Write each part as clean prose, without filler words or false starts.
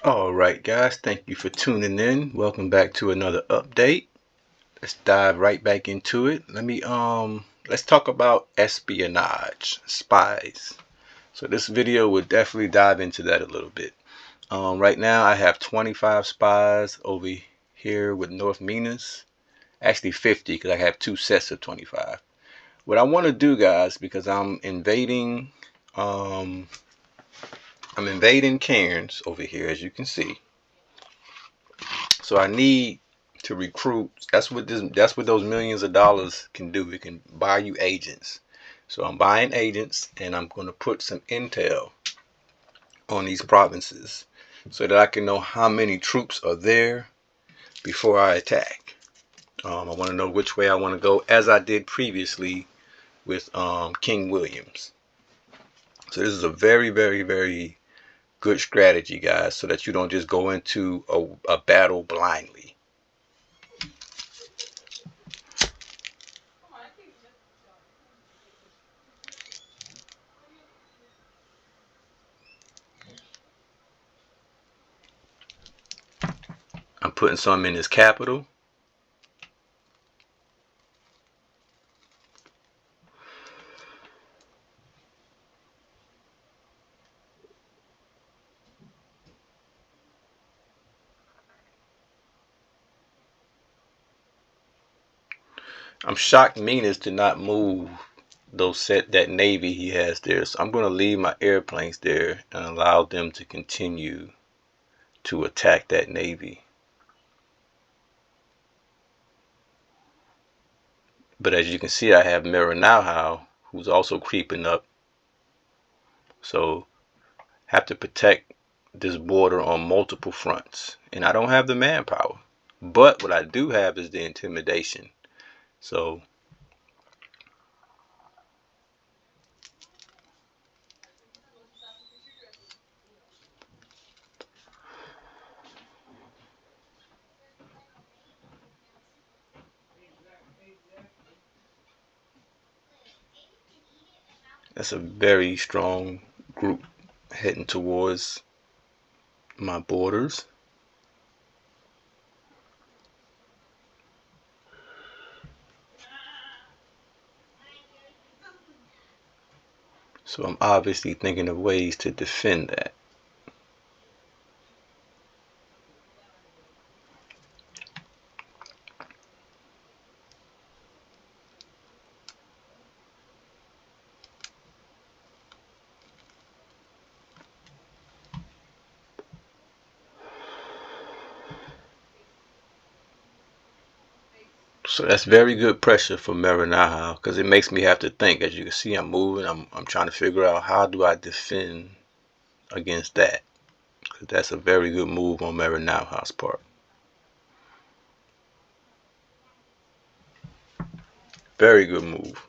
Alright guys, thank you for tuning in. Welcome back to another update. Let's dive right back into it. Let's talk about espionage, spies. So this video will definitely dive into that a little bit. Right now I have 25 spies over here with North Minas. Actually 50 because I have two sets of 25. What I want to do, guys, because I'm invading Cairns over here, as you can see. So I need to recruit. That's what those millions of dollars can do. It can buy you agents. So I'm buying agents and I'm going to put some intel on these provinces so that I can know how many troops are there before I attack. I want to know which way I want to go, as I did previously with King Williams. So this is a very, very, very good strategy, guys, so that you don't just go into a battle blindly. I'm putting some in his capital. I'm shocked Minas did not move that navy he has there. So I'm going to leave my airplanes there and allow them to continue to attack that navy. But as you can see, I have Maranauhau, who's also creeping up. So have to protect this border on multiple fronts. And I don't have the manpower. But what I do have is the intimidation. So that's a very strong group heading towards my borders. So I'm obviously thinking of ways to defend that. So that's very good pressure for Maranauhau because it makes me have to think. As you can see, I'm moving. I'm trying to figure out how do I defend against that, because that's a very good move on Maranauhau's part. Very good move.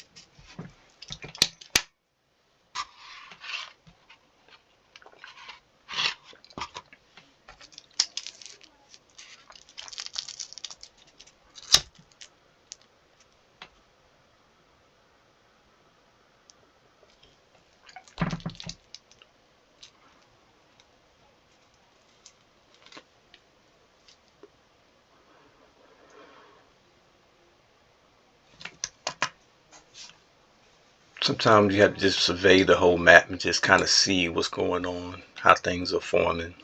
Sometimes you have to just survey the whole map and just kind of see what's going on, how things are forming.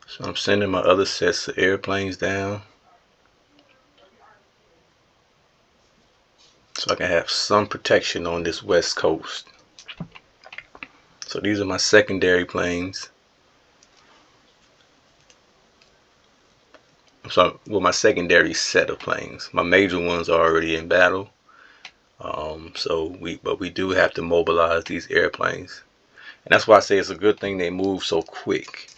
So I'm sending my other sets of airplanes down so I can have some protection on this west coast. So these are my secondary planes. So, well, my secondary set of planes. My major ones are already in battle. But we do have to mobilize these airplanes, and that's why I say it's a good thing they move so quick.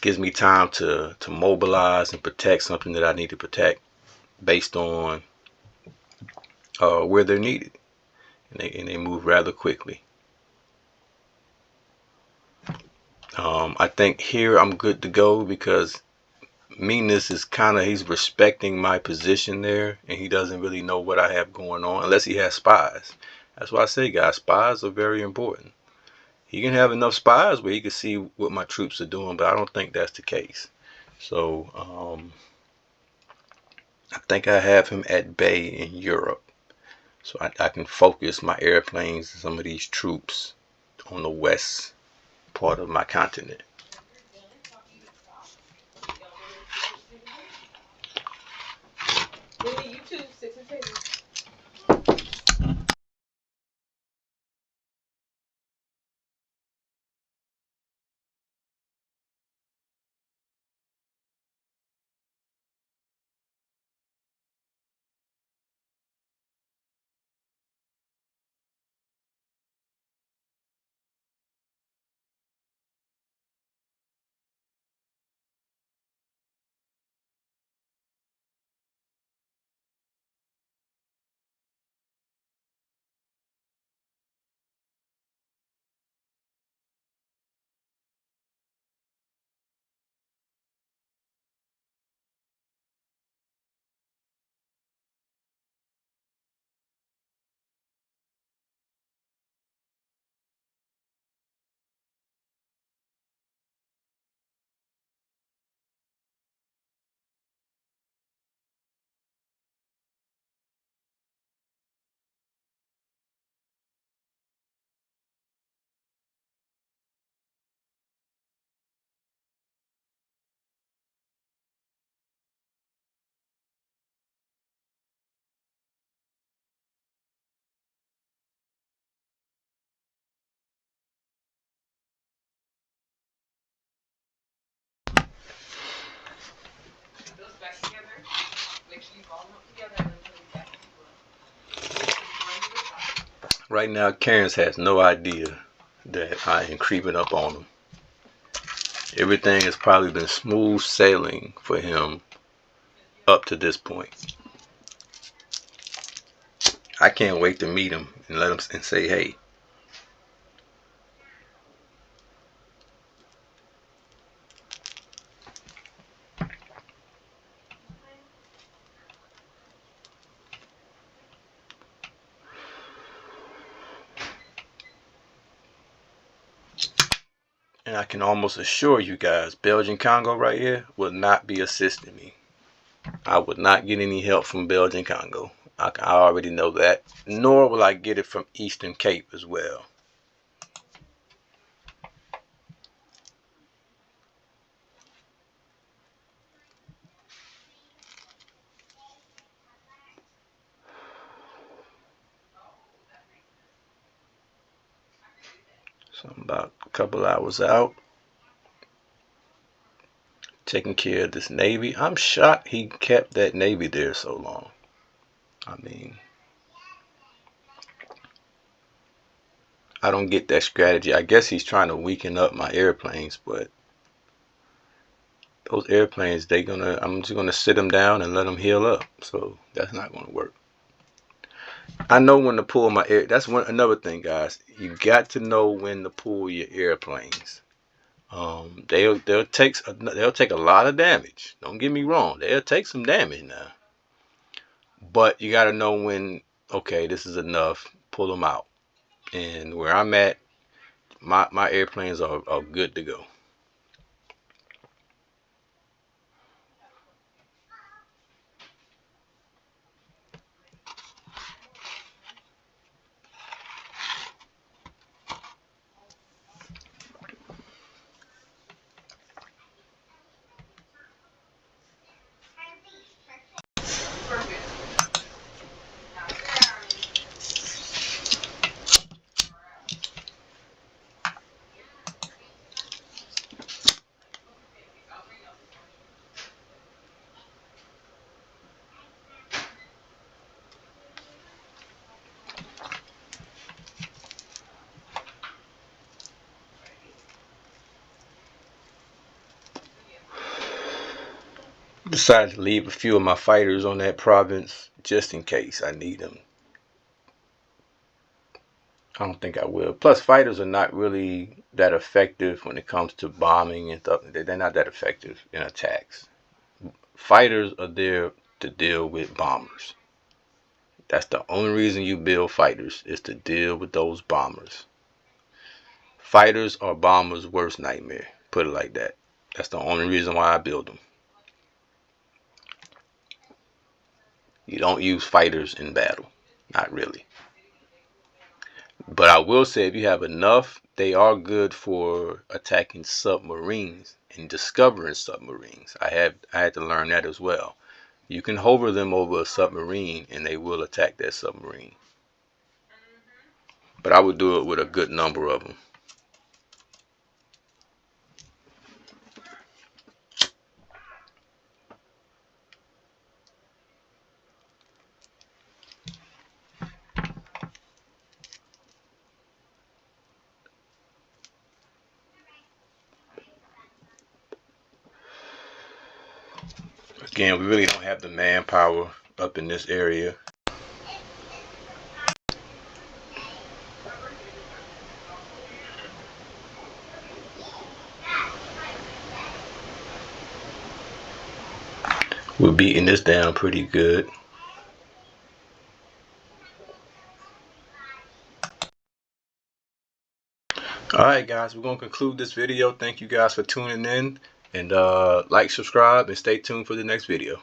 Gives me time to mobilize and protect something that I need to protect based on where they're needed, and they move rather quickly. I think here I'm good to go because Meanness is he's respecting my position there, and he doesn't really know what I have going on unless he has spies. That's why I say, guys, spies are very important. He can have enough spies where he can see what my troops are doing, but I don't think that's the case. So I think I have him at bay in Europe, so I can focus my airplanes and some of these troops on the west part of my continent. Right now, Cairns has no idea that I am creeping up on him. Everything has probably been smooth sailing for him up to this point. I can't wait to meet him and let him and say, hey. And I can almost assure you guys, Belgian Congo right here will not be assisting me. I would not get any help from Belgian Congo. I already know that. Nor will I get it from Eastern Cape as well. So I'm about a couple hours out, taking care of this Navy. I'm shocked he kept that Navy there so long. I mean, I don't get that strategy. I guess he's trying to weaken up my airplanes, but those airplanes, I'm just gonna sit them down and let them heal up. So that's not gonna work. I know when to pull my air. That's another thing, guys. You got to know when to pull your airplanes. They'll take a lot of damage. Don't get me wrong. They'll take some damage now. But you got to know when. Okay, this is enough. Pull them out. And where I'm at, my airplanes are good to go. Decided to leave a few of my fighters on that province just in case I need them I don't think I will. Plus, fighters are not really that effective when it comes to bombing and stuff. They're not that effective in attacks. Fighters are there to deal with bombers. That's the only reason you build fighters, is to deal with those bombers. Fighters are bombers' worst nightmare. Put it like that. That's the only reason why I build them. You don't use fighters in battle. Not really. But I will say, if you have enough, they are good for attacking submarines and discovering submarines. I had to learn that as well. You can hover them over a submarine and they will attack that submarine. But I would do it with a good number of them. Again, we really don't have the manpower up in this area. We're beating this down pretty good. Alright guys, we're going to conclude this video. Thank you guys for tuning in. And like, subscribe, and stay tuned for the next video.